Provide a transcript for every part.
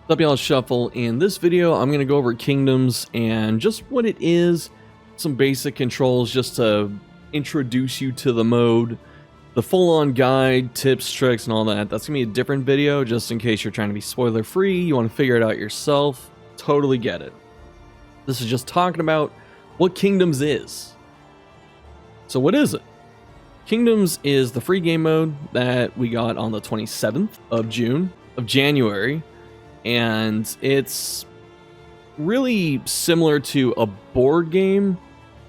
What's up, y'all? Shuffle. In this video, I'm going to go over Kingdoms and just what it is, some basic controls just to introduce you to the mode, the full-on guide, tips, tricks, and all that. That's going to be a different video just in case you're trying to be spoiler-free, you want to figure it out yourself. Totally get it. This is just talking about what Kingdoms is. So what is it? Kingdoms is the free game mode that we got on the 27th of January. And it's really similar to a board game.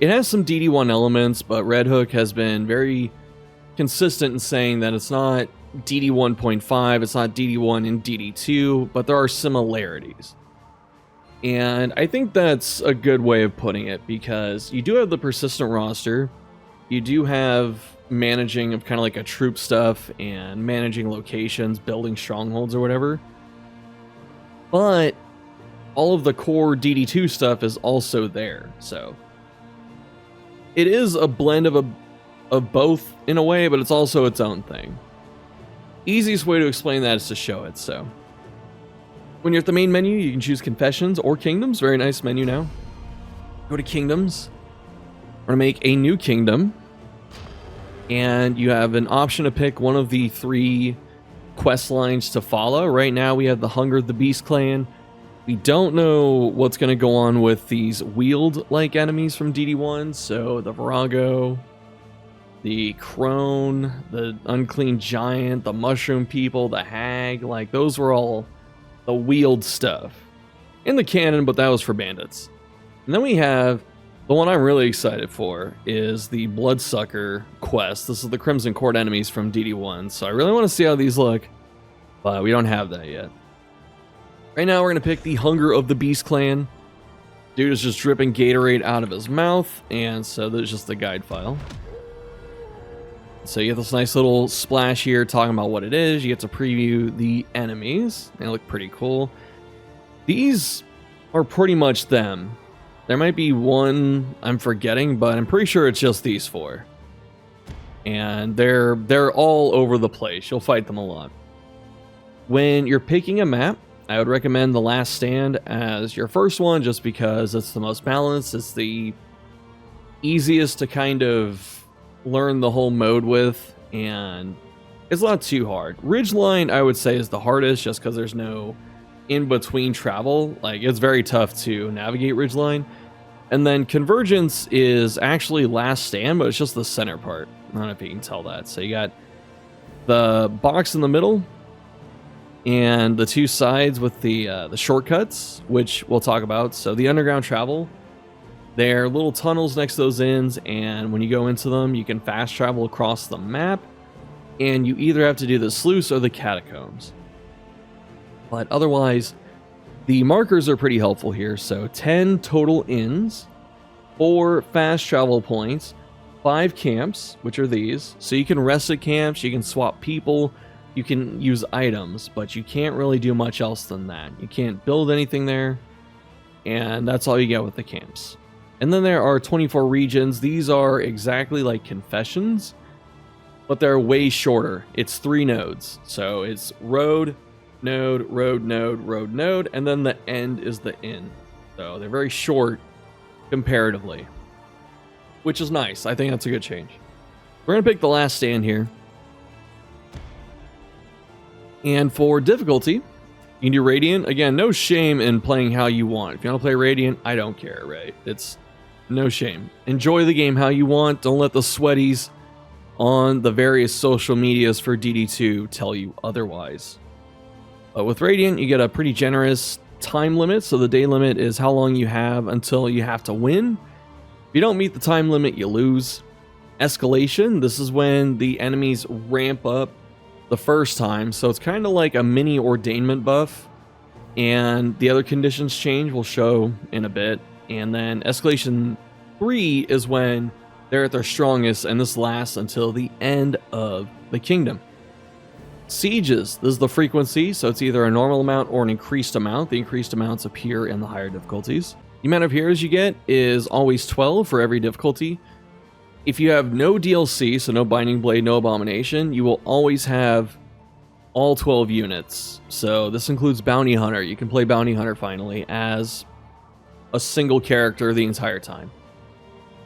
It has some DD1 elements, but Red Hook has been very consistent in saying that it's not DD 1.5, it's not DD1 and DD2, but there are similarities. And I think that's a good way of putting it, because you do have the persistent roster, you do have managing of kind of like a troop stuff and managing locations, building strongholds or whatever. But all of the core DD2 stuff is also there, so it is a blend of both in a way, but it's also its own thing. Easiest way to explain that is to show it. So when you're at the main menu, you can choose Confessions or Kingdoms. Very nice menu now. Go to Kingdoms. We're gonna make a new kingdom, and you have an option to pick one of the three quest lines to follow. Right now we have the Hunger of the Beast Clan. We don't know what's going to go on with these Weald-like enemies from DD1, so the Virago, the Crone, the Unclean Giant, the Mushroom People, the Hag, like those were all the Weald stuff in the canon, but that was for bandits. And then we have the one I'm really excited for is the Bloodsucker quest. This is the Crimson Court enemies from DD1, so I really want to see how these look, but we don't have that yet. Right now we're going to pick the Hunger of the Beast Clan. Dude is just dripping Gatorade out of his mouth, and so there's just the guide file. So you get this nice little splash here talking about what it is. You get to preview the enemies. They look pretty cool. These are pretty much them. There might be one I'm forgetting, but I'm pretty sure it's just these four. And they're all over the place. You'll fight them a lot. When you're picking a map, I would recommend The Last Stand as your first one, just because it's the most balanced. It's the easiest to kind of learn the whole mode with, and it's not too hard. Ridgeline, I would say, is the hardest, just because there's no in-between travel. Like, it's very tough to navigate Ridgeline. And then Convergence is actually Last Stand, but it's just the center part. I don't know if you can tell that. So you got the box in the middle and the two sides with the shortcuts, which we'll talk about. So the underground travel, there are little tunnels next to those ends, and when you go into them, you can fast travel across the map, and you either have to do the sluice or the catacombs. But otherwise, the markers are pretty helpful here. So 10 total inns, 4 fast travel points, 5 camps, which are these. So you can rest at camps, you can swap people, you can use items, but you can't really do much else than that. You can't build anything there, and that's all you get with the camps. And then there are 24 regions. These are exactly like Confessions, but they're way shorter. It's 3 nodes. So it's road, node, road, node, road, node, and then the end is the inn. So they're very short comparatively, which is nice. I think that's a good change. We're going to pick The Last Stand here. And for difficulty, you can do Radiant. Again, no shame in playing how you want. If you want to play Radiant, I don't care, right? It's no shame. Enjoy the game how you want. Don't let the sweaties on the various social medias for DD2 tell you otherwise. But with Radiant, you get a pretty generous time limit. So the day limit is how long you have until you have to win. If you don't meet the time limit, you lose. Escalation, this is when the enemies ramp up the first time. So it's kind of like a mini ordainment buff. And the other conditions change, we'll show in a bit. And then Escalation 3 is when they're at their strongest, and this lasts until the end of the kingdom. Sieges, this is the frequency, so it's either a normal amount or an increased amount. The increased amounts appear in the higher difficulties. The amount of heroes you get is always 12 for every difficulty. If you have no DLC, so no Binding Blade, no Abomination, you will always have all 12 units. So this includes Bounty Hunter. You can play Bounty Hunter finally as a single character the entire time.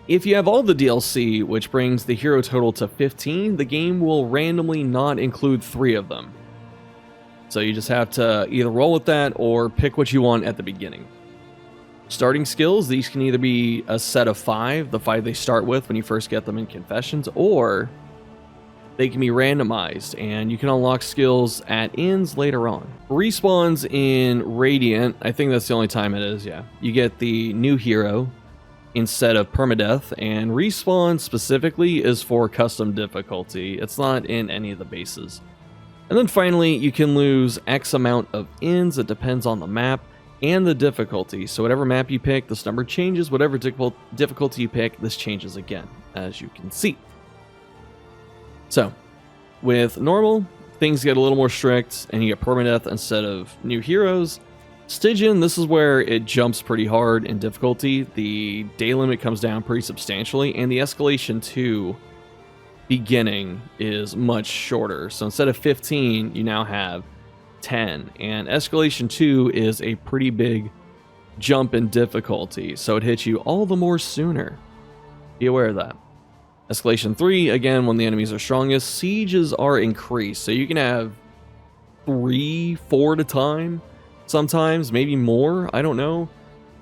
If you have all the DLC, which brings the hero total to 15, the game will randomly not include 3 of them. So you just have to either roll with that or pick what you want at the beginning. Starting skills, these can either be a set of 5, the 5 they start with when you first get them in Confessions, or they can be randomized, and you can unlock skills at inns later on. Respawns in Radiant, I think that's the only time it is, yeah. You get the new hero instead of permadeath, and respawn specifically is for custom difficulty. It's not in any of the bases. And then finally, you can lose X amount of inns. It depends on the map and the difficulty. So whatever map you pick, this number changes. Whatever difficulty you pick, this changes again, as you can see. So with normal, things get a little more strict, and you get permadeath instead of new heroes. Stygian, this is where it jumps pretty hard in difficulty. The day limit comes down pretty substantially, and the escalation to beginning is much shorter. So instead of 15, you now have 10, and escalation 2 is a pretty big jump in difficulty, so it hits you all the more sooner. Be aware of that. Escalation 3, again, when the enemies are strongest, sieges are increased, so you can have 3, 4 at a time. Sometimes, maybe more, I don't know.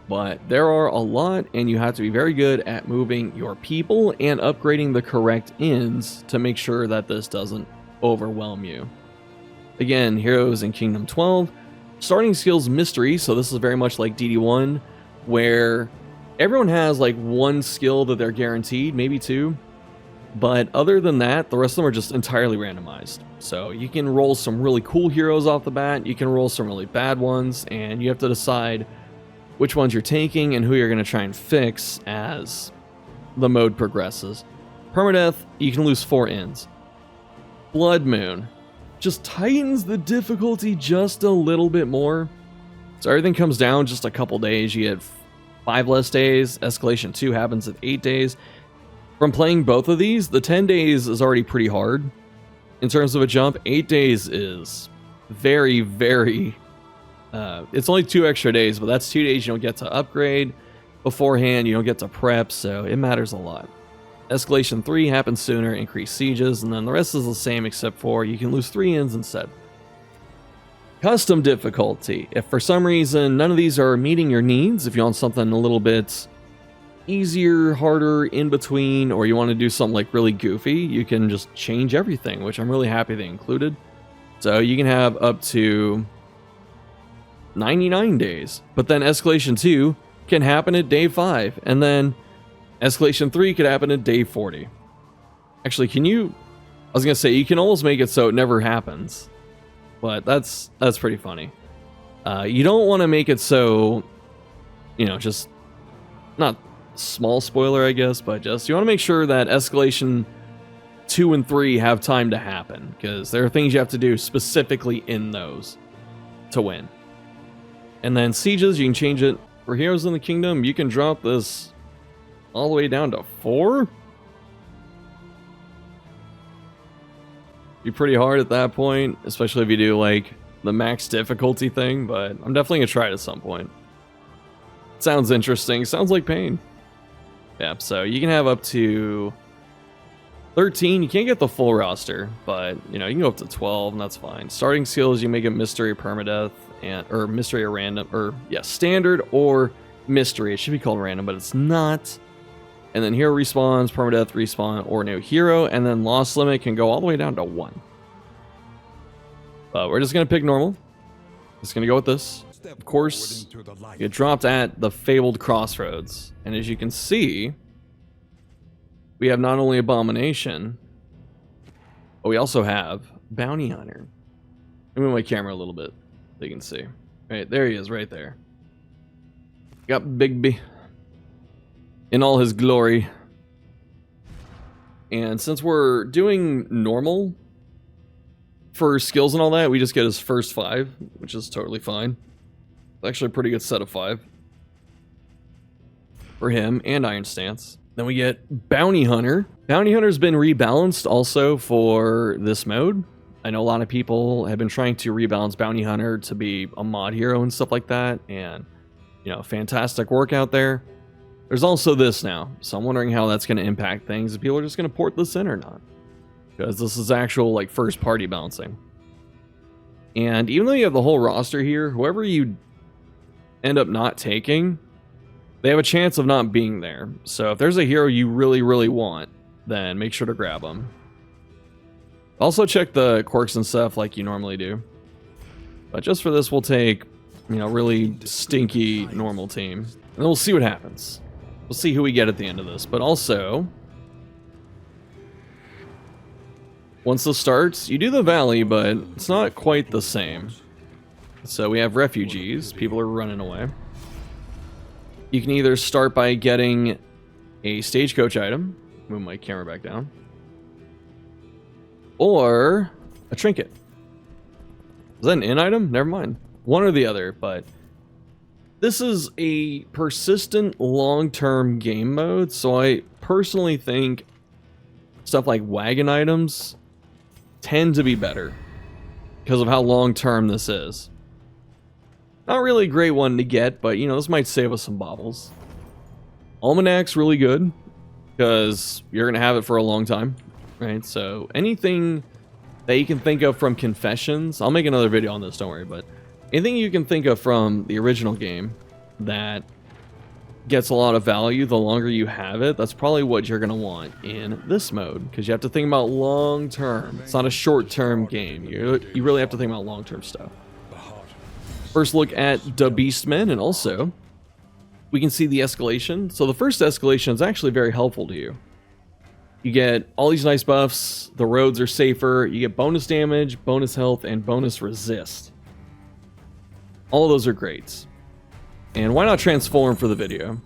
But there are a lot, and you have to be very good at moving your people and upgrading the correct inns to make sure that this doesn't overwhelm you. Again, heroes in Kingdom 12. Starting skills mystery, so this is very much like DD1, where everyone has like one skill that they're guaranteed, maybe 2. But other than that, the rest of them are just entirely randomized. So you can roll some really cool heroes off the bat, you can roll some really bad ones, and you have to decide which ones you're taking and who you're going to try and fix as the mode progresses. Permadeath, you can lose 4 inns. Blood Moon just tightens the difficulty just a little bit more. So everything comes down just a couple days. You get 5 less days. Escalation 2 happens at 8 days. From playing both of these, the 10 days is already pretty hard. In terms of a jump, 8 days is very, very... it's only 2 extra days, but that's 2 days you don't get to upgrade beforehand, you don't get to prep, so it matters a lot. Escalation 3 happens sooner, increased sieges, and then the rest is the same except for you can lose 3 inns instead. Custom difficulty. If for some reason none of these are meeting your needs, if you want something a little bit easier, harder, in between, or you want to do something like really goofy, you can just change everything, which I'm really happy they included. So you can have up to 99 days, but then escalation 2 can happen at day 5, and then escalation 3 could happen at day 40. Actually, I was gonna say, you can almost make it so it never happens, but that's pretty funny. You don't want to make it so, just not small spoiler, I guess, but just you want to make sure that escalation 2 and 3 have time to happen, because there are things you have to do specifically in those to win. And then sieges, you can change it. For Heroes in the Kingdom, you can drop this all the way down to 4. Be pretty hard at that point, especially if you do like the max difficulty thing, but I'm definitely gonna try it at some point. Sounds interesting, sounds like pain. Yeah, so you can have up to 13. You can't get the full roster, but you can go up to 12, and that's fine. Starting skills, you make it mystery, permadeath, or mystery or random, or yeah, standard or mystery. It should be called random, but it's not. And then hero respawns, permadeath, respawn, or new hero, and then loss limit can go all the way down to 1. But we're just gonna pick normal. Just gonna go with this. Of course, get dropped at the fabled crossroads, and as you can see, we have not only Abomination, but we also have Bounty Hunter. Let me move my camera a little bit so you can see. Right, there he is, right there. Got Bigby in all his glory. And since we're doing normal for skills and all that, we just get his first 5, which is totally fine. It's actually a pretty good set of 5 for him and Iron Stance. Then we get Bounty Hunter. Bounty Hunter's been rebalanced also for this mode. I know a lot of people have been trying to rebalance Bounty Hunter to be a mod hero and stuff like that, and, you know, fantastic work out there. There's also this now, so I'm wondering how that's going to impact things, if people are just going to port this in or not. Because this is actual, like, first-party balancing. And even though you have the whole roster here, whoever you end up not taking, they have a chance of not being there. So if there's a hero you really, really want, then make sure to grab them. Also check the quirks and stuff like you normally do. But just for this, we'll take, you know, really stinky normal team. And then we'll see what happens. We'll see who we get at the end of this. But also, once this starts, you do the valley, but it's not quite the same. So we have refugees. People are running away. You can either start by getting a stagecoach item. Move my camera back down. Or a trinket. Is that an in item? Never mind. One or the other, but this is a persistent long-term game mode, so I personally think stuff like wagon items tend to be better because of how long-term this is. Not really a great one to get, but, you know, this might save us some baubles. Almanac's really good because you're going to have it for a long time, right? So anything that you can think of from Confessions, I'll make another video on this, don't worry, but anything you can think of from the original game that gets a lot of value the longer you have it, that's probably what you're going to want in this mode, because you have to think about long term. It's not a short term game. You really have to think about long term stuff. First look at the Beastmen, and also we can see the escalation. So the first escalation is actually very helpful to you. You get all these nice buffs, the roads are safer, you get bonus damage, bonus health, and bonus resist. All of those are great. And why not transform for the video?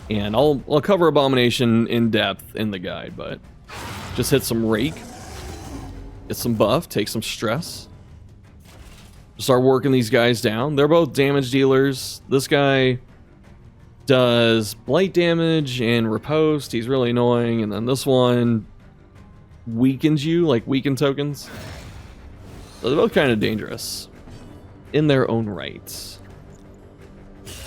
And I'll cover Abomination in depth in the guide, but just hit some rake, get some buff, take some stress. Start working these guys down. They're both damage dealers. This guy does blight damage and riposte. He's really annoying. And then this one weakens you, like weaken tokens. So they're both kind of dangerous in their own rights.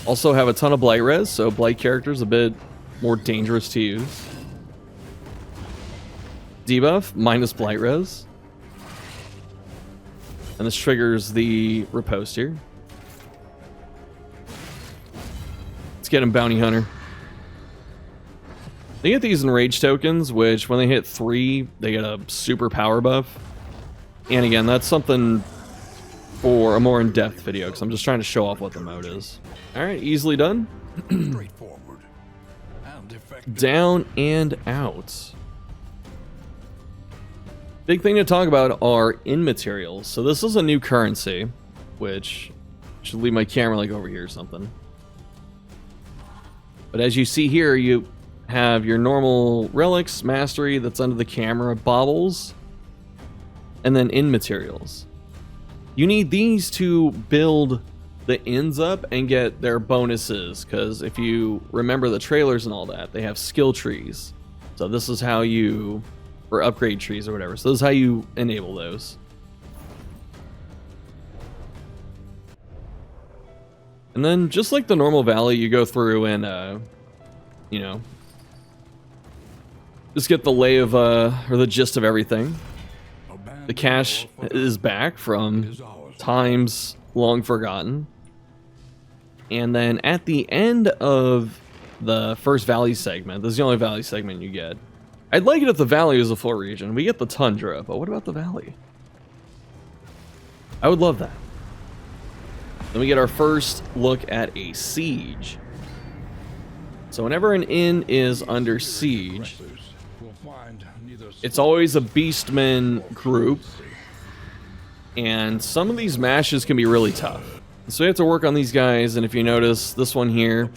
Also have a ton of blight res, so blight characters a bit more dangerous to use. Debuff minus blight res. And this triggers the riposte here. Let's get him Bounty Hunter. They get these enraged tokens, which when they hit 3, they get a super power buff. And again, that's something for a more in-depth video, because I'm just trying to show off what the mode is. Alright, easily done. Down and out. Big thing to talk about are in materials. So this is a new currency, which should leave my camera like over here or something. But as you see here, you have your normal relics, mastery that's under the camera, baubles, and then in materials. You need these to build the ins up and get their bonuses, because if you remember the trailers and all that, they have skill trees. So this is how you, or upgrade trees or whatever. So this is how you enable those. And then just like the normal valley, you go through and, you know, just get the lay of, or the gist of everything. The cash is back from times long forgotten. And then at the end of the first valley segment, this is the only valley segment you get. I'd like it if the valley was a full region. We get the tundra, but what about the valley? I would love that. Then we get our first look at a siege. So whenever an inn is under siege, it's always a beastman group, and some of these mashes can be really tough. So you have to work on these guys, and if you notice, this one here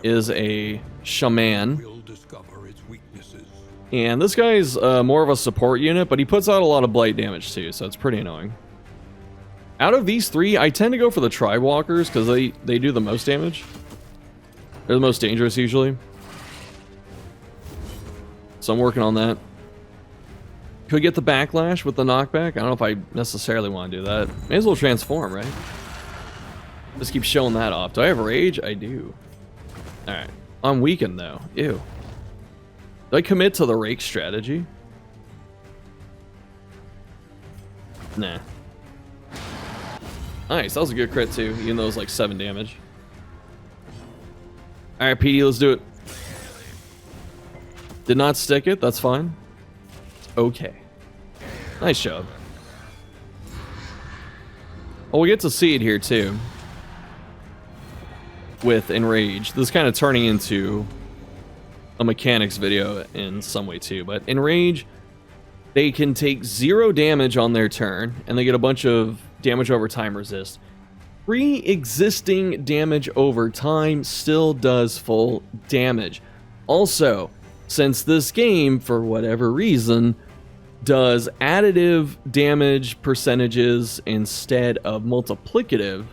is a shaman. And this guy's more of a support unit, but he puts out a lot of blight damage too, so it's pretty annoying. Out of these 3, I tend to go for the tribe walkers because they do the most damage. They're the most dangerous usually. So I'm working on that. Could get the backlash with the knockback. I don't know if I necessarily want to do that. May as well transform, right? Just keep showing that off. Do I have rage? I do. Alright. I'm weakened though. Ew. Do I commit to the rake strategy? Nah. Nice, that was a good crit too, even though it was like 7 damage. Alright, PD, let's do it. Did not stick it, that's fine. Okay. Nice job. Well, we get to see it here too. With Enrage. This is kind of turning into a mechanics video in some way too, but Enrage, they can take 0 damage on their turn, and they get a bunch of damage over time resist. Pre-existing damage over time still does full damage. Also, since this game, for whatever reason, does additive damage percentages instead of multiplicative,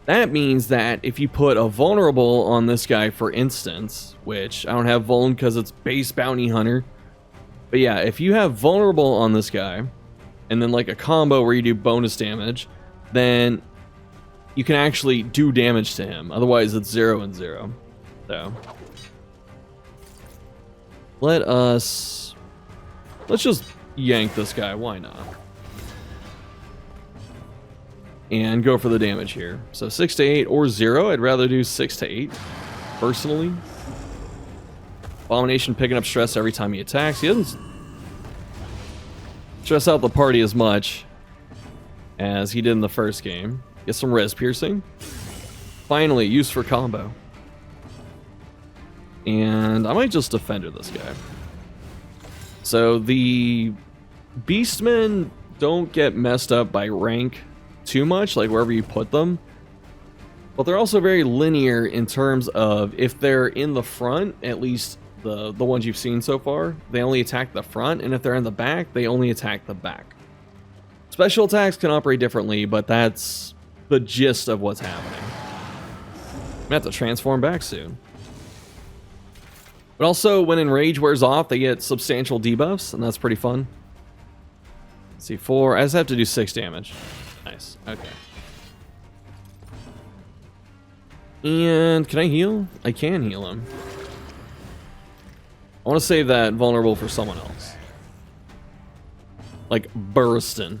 that means that if you put a vulnerable on this guy, for instance, which I don't have vuln because it's base bounty hunter, but yeah, if you have vulnerable on this guy, and then like a combo where you do bonus damage, then you can actually do damage to him. Otherwise, it's 0 and 0. So let's just yank this guy. Why not? And go for the damage here. So 6 to 8 or 0. I'd rather do 6 to 8 personally. Abomination picking up stress every time he attacks. He doesn't stress out the party as much as he did in the first game. Get some res piercing. Finally, use for combo. And I might just defender this guy. So the beastmen don't get messed up by rank too much, like wherever you put them. But they're also very linear in terms of if they're in the front, at least the ones you've seen so far, they only attack the front, and if they're in the back, they only attack the back. Special attacks can operate differently, but that's the gist of what's happening. I'm gonna have to transform back soon. But also, when Enrage wears off, they get substantial debuffs, and that's pretty fun. Let's see, 4. I just have to do 6 damage. Nice. Okay. And can I heal? I can heal him. I want to save that vulnerable for someone else. Like Burstyn.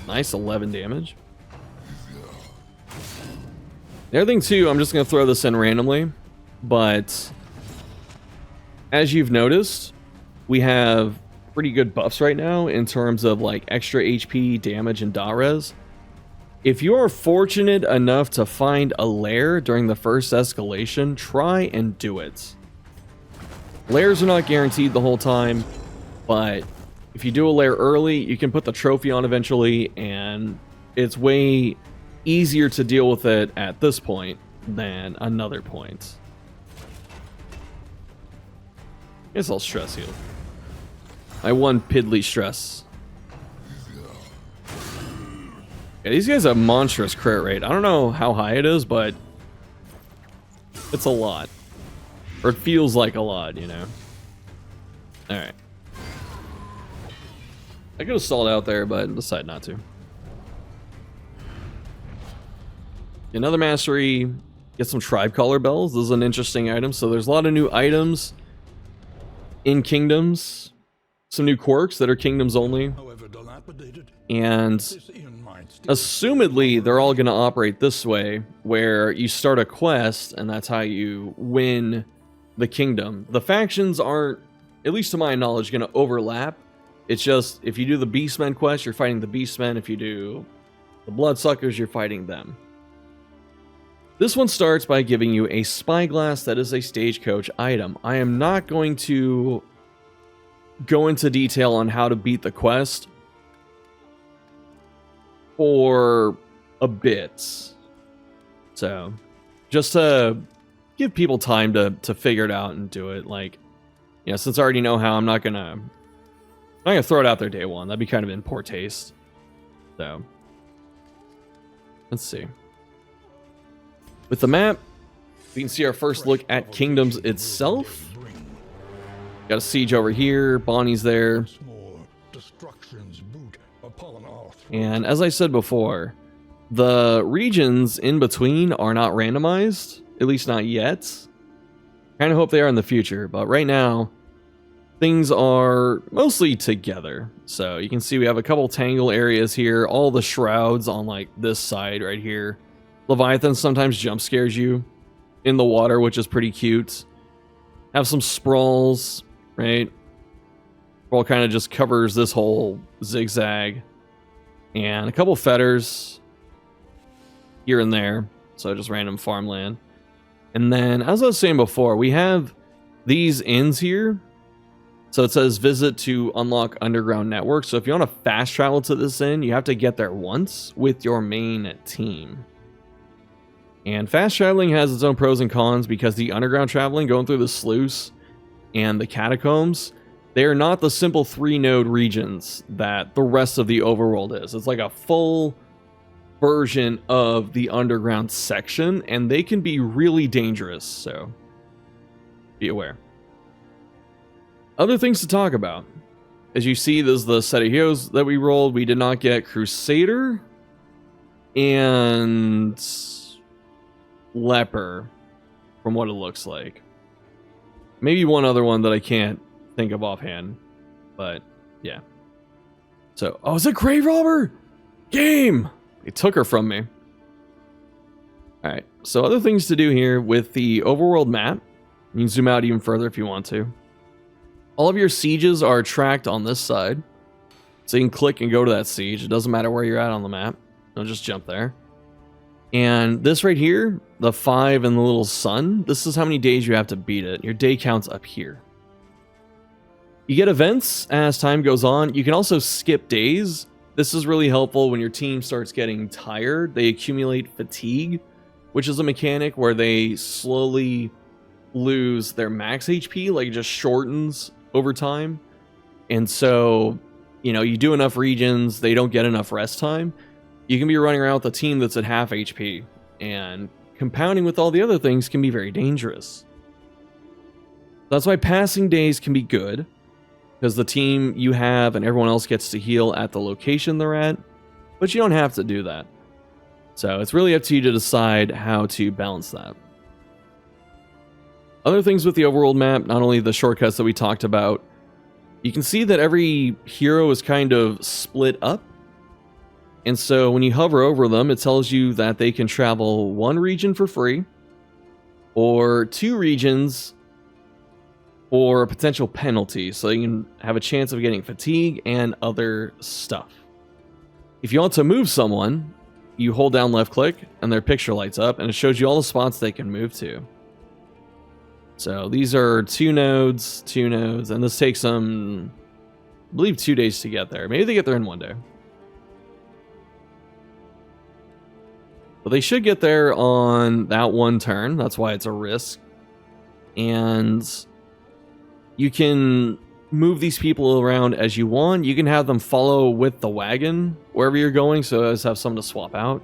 Nice, 11 damage. The other thing too, I'm just going to throw this in randomly, but as you've noticed, we have pretty good buffs right now in terms of like extra HP, damage, and dot res. If you are fortunate enough to find a lair during the first escalation, try and do it. Lairs are not guaranteed the whole time, but if you do a lair early, you can put the trophy on eventually, and it's way easier to deal with it at this point than another point. I guess I'll stress heal. I won piddly stress. Yeah, these guys have monstrous crit rate. I don't know how high it is, but it's a lot. Or it feels like a lot, you know? Alright. I could have stalled out there, but decided not to. Another mastery. Get some tribe collar bells. This is an interesting item. So there's a lot of new items in Kingdoms. Some new quirks that are Kingdoms only. And assumedly, they're all going to operate this way, where you start a quest, and that's how you win the kingdom. The factions aren't, at least to my knowledge, going to overlap. It's just, if you do the Beastmen quest, you're fighting the Beastmen. If you do the Bloodsuckers, you're fighting them. This one starts by giving you a spyglass that is a stagecoach item. I am not going to go into detail on how to beat the quest for a bit. So, just to give people time to figure it out and do it. Like, you know, since I already know how, I'm not gonna throw it out there day one. That'd be kind of in poor taste. So, let's see. With the map, we can see our first look at Kingdoms itself. Got a siege over here. Bonnie's there. And as I said before, the regions in between are not randomized, at least not yet. Kind of hope they are in the future, but right now, things are mostly together. So you can see we have a couple tangle areas here, all the shrouds on like this side right here. Leviathan sometimes jump scares you in the water, which is pretty cute. Have some sprawls, right? Sprawl kind of just covers this whole zigzag. And a couple fetters here and there. So just random farmland. And then, as I was saying before, we have these inns here. So it says visit to unlock underground network. So if you want to fast travel to this inn, you have to get there once with your main team. And fast traveling has its own pros and cons because the underground traveling, going through the sluice and the catacombs, they are not the simple 3-node regions that the rest of the overworld is. It's like a full version of the underground section, and they can be really dangerous, so be aware. Other things to talk about. As you see, this is the set of heroes that we rolled. We did not get Crusader and Leper, from what it looks like. Maybe one other one that I can't think of offhand, but yeah. So, oh, is it Grave Robber? Game! They took her from me. Alright, so other things to do here with the overworld map. You can zoom out even further if you want to. All of your sieges are tracked on this side. So you can click and go to that siege. It doesn't matter where you're at on the map. You'll just jump there. And this right here, the 5 and the little sun, this is how many days you have to beat it. Your day counts up here. You get events as time goes on. You can also skip days. This is really helpful when your team starts getting tired. They accumulate fatigue, which is a mechanic where they slowly lose their max HP, like it just shortens over time. And so, you know, you do enough regions, they don't get enough rest time. You can be running around with a team that's at half HP, and compounding with all the other things can be very dangerous. That's why passing days can be good, because the team you have and everyone else gets to heal at the location they're at, but you don't have to do that. So it's really up to you to decide how to balance that. Other things with the overworld map, not only the shortcuts that we talked about, you can see that every hero is kind of split up. And so when you hover over them, it tells you that they can travel 1 region for free, or 2 regions for a potential penalty, so you can have a chance of getting fatigue and other stuff. If you want to move someone, you hold down left click and their picture lights up and it shows you all the spots they can move to. So these are 2 nodes, and this takes them, I believe, 2 days to get there. Maybe they get there in 1 day. But they should get there on that 1 turn. That's why it's a risk. And you can move these people around as you want. You can have them follow with the wagon wherever you're going, so as have someone to swap out.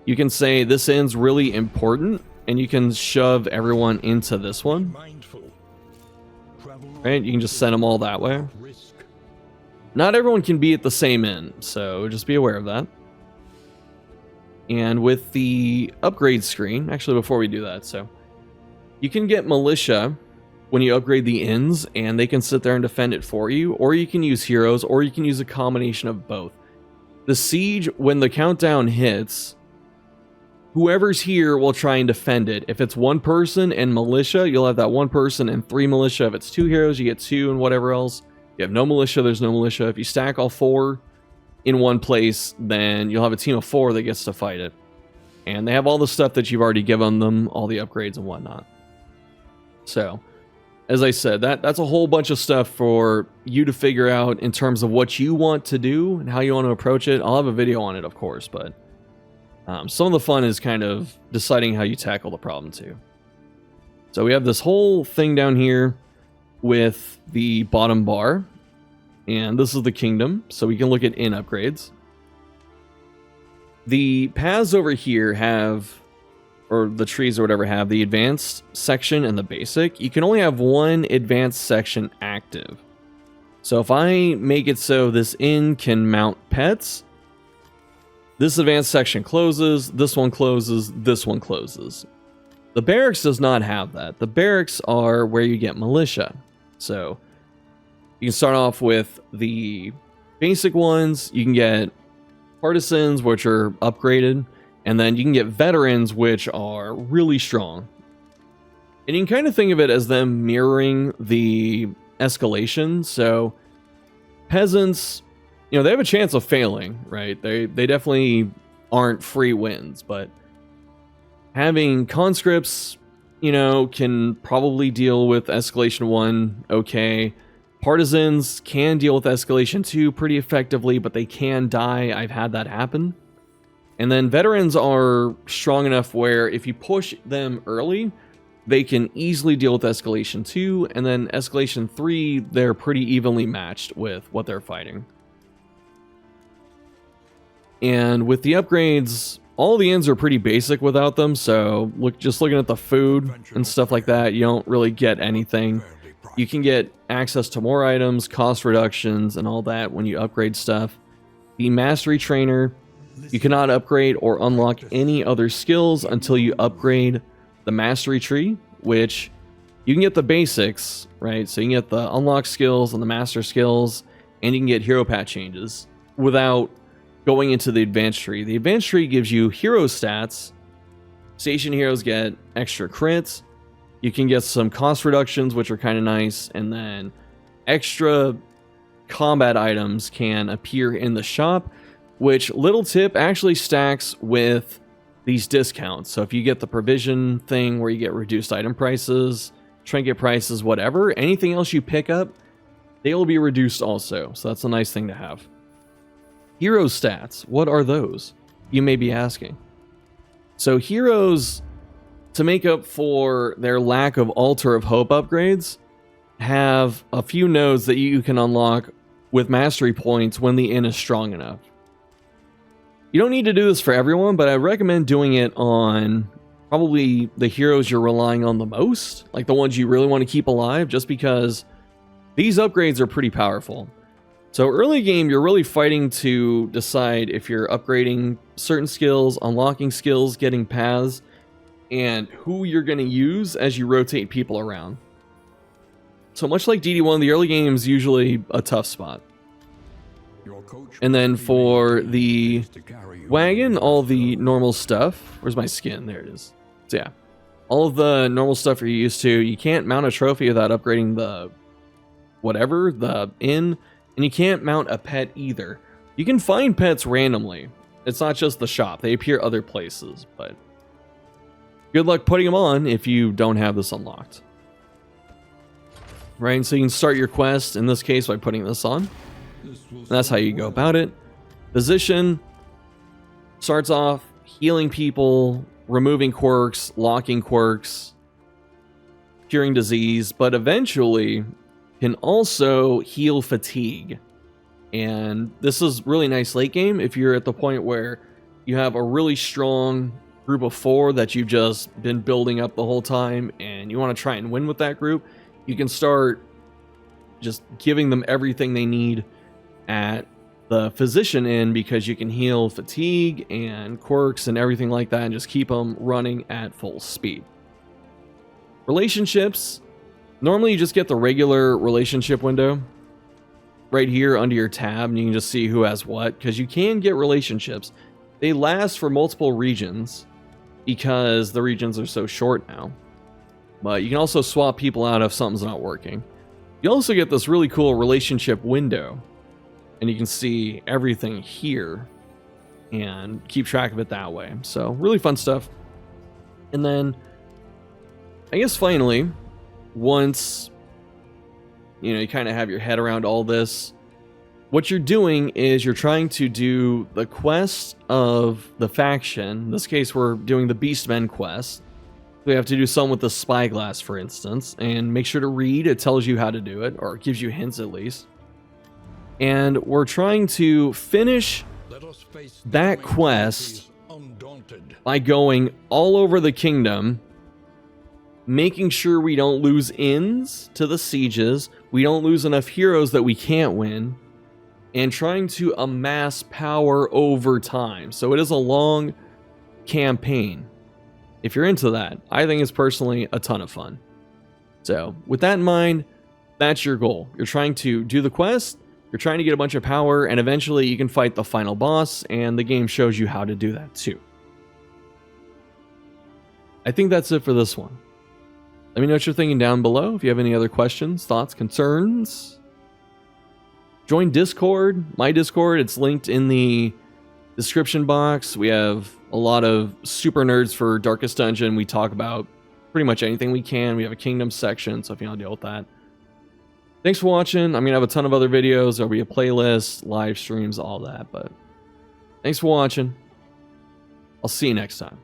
You can say this end's really important, and you can shove everyone into this one. Right? You can just send them all that way. Not everyone can be at the same end, so just be aware of that. And with the upgrade screen, actually before we do that, so you can get militia when you upgrade the inns, and they can sit there and defend it for you, or you can use heroes, or you can use a combination of both. The siege, when the countdown hits, whoever's here will try and defend it. If it's 1 person and militia, you'll have that 1 person and 3 militia. If it's 2 heroes, you get 2 and whatever else. If you have no militia, there's no militia. If you stack all 4 in one place, then you'll have a team of 4 that gets to fight it. And they have all the stuff that you've already given them, all the upgrades and whatnot. So, as I said, that's a whole bunch of stuff for you to figure out in terms of what you want to do and how you want to approach it. I'll have a video on it, of course, but some of the fun is kind of deciding how you tackle the problem too. So we have this whole thing down here with the bottom bar, and this is the kingdom, so we can look at inn upgrades. The paths over here have or the trees or whatever have the advanced section and the basic, you can only have one advanced section active. So if I make it so this inn can mount pets, this advanced section closes, this one closes, this one closes. The barracks does not have that. The barracks are where you get militia. So you can start off with the basic ones, you can get partisans, which are upgraded, and then you can get veterans, which are really strong. And you can kind of think of it as them mirroring the escalation. So peasants, you know, they have a chance of failing, right? They definitely aren't free wins, but having conscripts, you know, can probably deal with escalation 1 okay. Partisans can deal with escalation 2 pretty effectively, but they can die. I've had that happen. And then veterans are strong enough where if you push them early, they can easily deal with escalation 2, and then escalation 3, they're pretty evenly matched with what they're fighting. And with the upgrades, all the inns are pretty basic without them, so just looking at the food and stuff like that, you don't really get anything. You can get access to more items, cost reductions, and all that when you upgrade stuff. The mastery trainer, you cannot upgrade or unlock any other skills until you upgrade the mastery tree, which you can get the basics, right? So you can get the unlock skills and the master skills, and you can get hero path changes without going into the advanced tree. The advanced tree gives you hero stats. Station heroes get extra crits. You can get some cost reductions, which are kind of nice, and then extra combat items can appear in the shop, which, little tip, actually stacks with these discounts. So if you get the provision thing where you get reduced item prices, trinket prices, whatever, anything else you pick up, they will be reduced also. So that's a nice thing to have. Hero stats, what are those? You may be asking. So heroes, to make up for their lack of Altar of Hope upgrades, have a few nodes that you can unlock with mastery points when the inn is strong enough. You don't need to do this for everyone, but I recommend doing it on probably the heroes you're relying on the most, like the ones you really want to keep alive, just because these upgrades are pretty powerful. So early game, you're really fighting to decide if you're upgrading certain skills, unlocking skills, getting paths, and who you're going to use as you rotate people around. So much like DD1, the early game is usually a tough spot. And then for the wagon, all the normal stuff. Where's my skin? There it is. So yeah, all of the normal stuff you're used to. You can't mount a trophy without upgrading the whatever, the inn. And you can't mount a pet either. You can find pets randomly. It's not just the shop. They appear other places, but good luck putting them on if you don't have this unlocked. Right, so you can start your quest, in this case, by putting this on. And that's how you go about it. Position starts off healing people, removing quirks, locking quirks, curing disease, but eventually can also heal fatigue. And this is really nice late game if you're at the point where you have a really strong group of 4 that you've just been building up the whole time and you want to try and win with that group. You can start just giving them everything they need at the physician inn, because you can heal fatigue and quirks and everything like that and just keep them running at full speed. Relationships, normally you just get the regular relationship window right here under your tab, and you can just see who has what, because you can get relationships. They last for multiple regions because the regions are so short now, but you can also swap people out if something's not working. You also get this really cool relationship window, and you can see everything here and keep track of it that way. So really fun stuff. And then I guess finally, once you kind of have your head around all this, what you're doing is you're trying to do the quest of the faction. In this case, we're doing the Beastmen quest. We have to do some with the spyglass, for instance, and make sure to read. It tells you how to do it, or it gives you hints at least. And we're trying to finish that quest by going all over the kingdom, making sure we don't lose inns to the sieges, we don't lose enough heroes that we can't win, and trying to amass power over time. So it is a long campaign. If you're into that, I think it's personally a ton of fun. So with that in mind, that's your goal. You're trying to do the quest, you're trying to get a bunch of power, and eventually you can fight the final boss, and the game shows you how to do that too. I think that's it for this one. Let me know what you're thinking down below. If you have any other questions, thoughts, concerns, join Discord. My Discord, it's linked in the description box. We have a lot of super nerds for Darkest Dungeon. We talk about pretty much anything we can. We have a kingdom section, so if you want to deal with that. Thanks for watching. I'm going to have a ton of other videos. There'll be a playlist, live streams, all that. But thanks for watching. I'll see you next time.